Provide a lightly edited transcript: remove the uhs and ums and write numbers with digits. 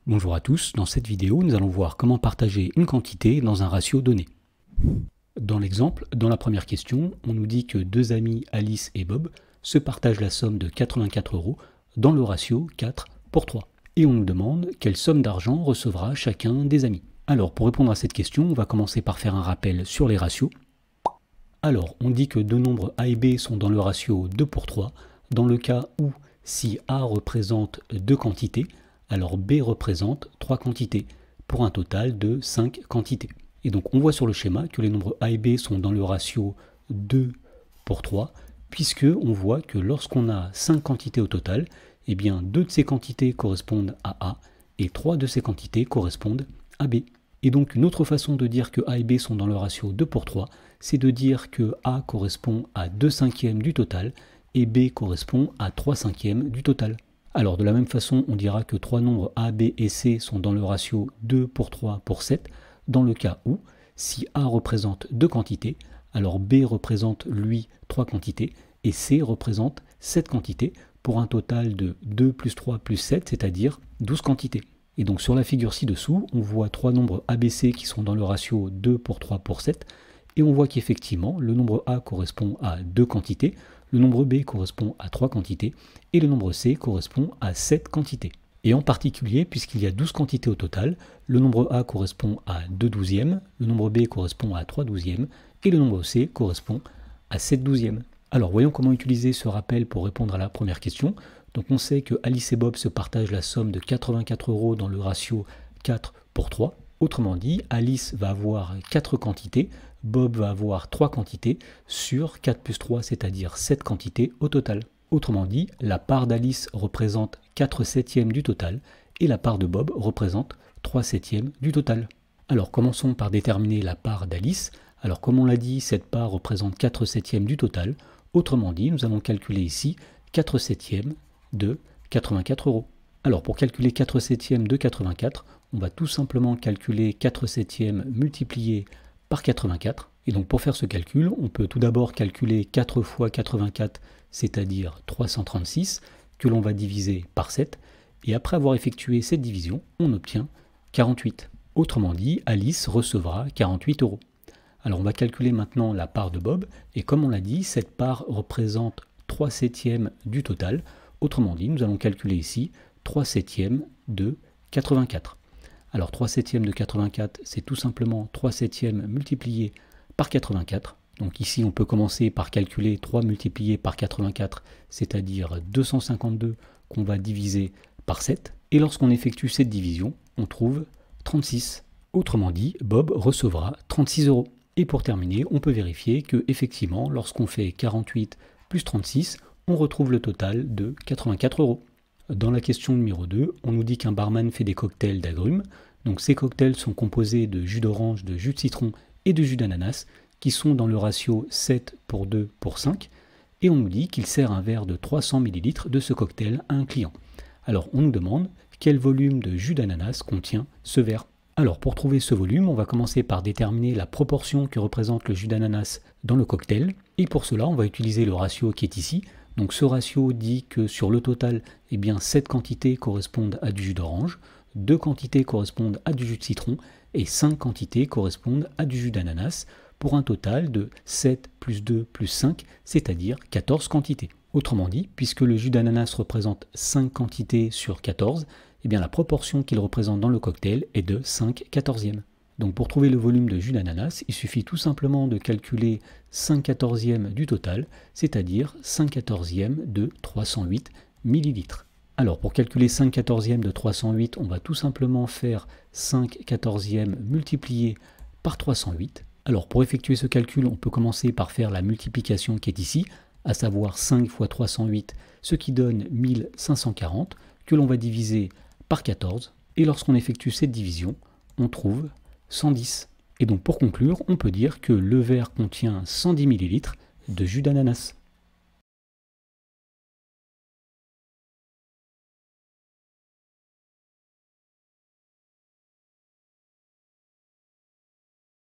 Bonjour à tous, dans cette vidéo nous allons voir comment partager une quantité dans un ratio donné. Dans l'exemple, dans la première question, on nous dit que deux amis Alice et Bob se partagent la somme de 84 € dans le ratio 4 pour 3. Et on nous demande quelle somme d'argent recevra chacun des amis. Alors pour répondre à cette question, on va commencer par faire un rappel sur les ratios. Alors on dit que deux nombres A et B sont dans le ratio 2 pour 3, dans le cas où si A représente deux quantités, alors B représente 3 quantités, pour un total de 5 quantités. Et donc on voit sur le schéma que les nombres A et B sont dans le ratio 2 pour 3, puisque on voit que lorsqu'on a 5 quantités au total, eh bien 2 de ces quantités correspondent à A, et 3 de ces quantités correspondent à B. Et donc une autre façon de dire que A et B sont dans le ratio 2 pour 3, c'est de dire que A correspond à 2 cinquièmes du total, et B correspond à 3 cinquièmes du total. Alors de la même façon, on dira que trois nombres A, B et C sont dans le ratio 2 pour 3 pour 7, dans le cas où, si A représente deux quantités, alors B représente, lui, 3 quantités, et C représente 7 quantités, pour un total de 2 plus 3 plus 7, c'est-à-dire 12 quantités. Et donc sur la figure ci-dessous, on voit trois nombres ABC qui sont dans le ratio 2 pour 3 pour 7, et on voit qu'effectivement, le nombre A correspond à deux quantités, le nombre B correspond à 3 quantités, et le nombre C correspond à 7 quantités. Et en particulier, puisqu'il y a 12 quantités au total, le nombre A correspond à 2 douzièmes, le nombre B correspond à 3 douzièmes, et le nombre C correspond à 7 douzièmes. Alors voyons comment utiliser ce rappel pour répondre à la première question. Donc on sait que Alice et Bob se partagent la somme de 84 € dans le ratio 4 pour 3. Autrement dit, Alice va avoir 4 quantités, Bob va avoir 3 quantités sur 4 plus 3, c'est-à-dire 7 quantités au total. Autrement dit, la part d'Alice représente 4 septièmes du total et la part de Bob représente 3 septièmes du total. Alors commençons par déterminer la part d'Alice. Alors comme on l'a dit, cette part représente 4 septièmes du total. Autrement dit, nous allons calculer ici 4 septièmes de 84 €. Alors pour calculer 4 septièmes de 84, on va tout simplement calculer 4 septièmes multiplié par 84. Et donc pour faire ce calcul, on peut tout d'abord calculer 4 fois 84, c'est-à-dire 336, que l'on va diviser par 7. Et après avoir effectué cette division, on obtient 48. Autrement dit, Alice recevra 48 €. Alors on va calculer maintenant la part de Bob. Et comme on l'a dit, cette part représente 3 septièmes du total. Autrement dit, nous allons calculer ici 3 septièmes de 84. Alors 3 septièmes de 84, c'est tout simplement 3 septièmes multiplié par 84. Donc ici, on peut commencer par calculer 3 multiplié par 84, c'est-à-dire 252 qu'on va diviser par 7. Et lorsqu'on effectue cette division, on trouve 36. Autrement dit, Bob recevra 36 €. Et pour terminer, on peut vérifier que effectivement, lorsqu'on fait 48 plus 36, on retrouve le total de 84 €. Dans la question numéro 2, on nous dit qu'un barman fait des cocktails d'agrumes. Donc ces cocktails sont composés de jus d'orange, de jus de citron et de jus d'ananas, qui sont dans le ratio 7 pour 2 pour 5. Et on nous dit qu'il sert un verre de 300 ml de ce cocktail à un client. Alors on nous demande quel volume de jus d'ananas contient ce verre. Alors pour trouver ce volume, on va commencer par déterminer la proportion que représente le jus d'ananas dans le cocktail. Et pour cela, on va utiliser le ratio qui est ici. Donc ce ratio dit que sur le total, eh bien 7 quantités correspondent à du jus d'orange, 2 quantités correspondent à du jus de citron et 5 quantités correspondent à du jus d'ananas, pour un total de 7 plus 2 plus 5, c'est-à-dire 14 quantités. Autrement dit, puisque le jus d'ananas représente 5 quantités sur 14, eh bien la proportion qu'il représente dans le cocktail est de 5 quatorzièmes. Donc pour trouver le volume de jus d'ananas, il suffit tout simplement de calculer 5 quatorzièmes du total, c'est-à-dire 5 quatorzièmes de 308 ml. Alors pour calculer 5 quatorzièmes de 308, on va tout simplement faire 5 quatorzièmes multiplié par 308. Alors pour effectuer ce calcul, on peut commencer par faire la multiplication qui est ici, à savoir 5 fois 308, ce qui donne 1540, que l'on va diviser par 14. Et lorsqu'on effectue cette division, on trouve 110. Et donc pour conclure, on peut dire que le verre contient 110 ml de jus d'ananas.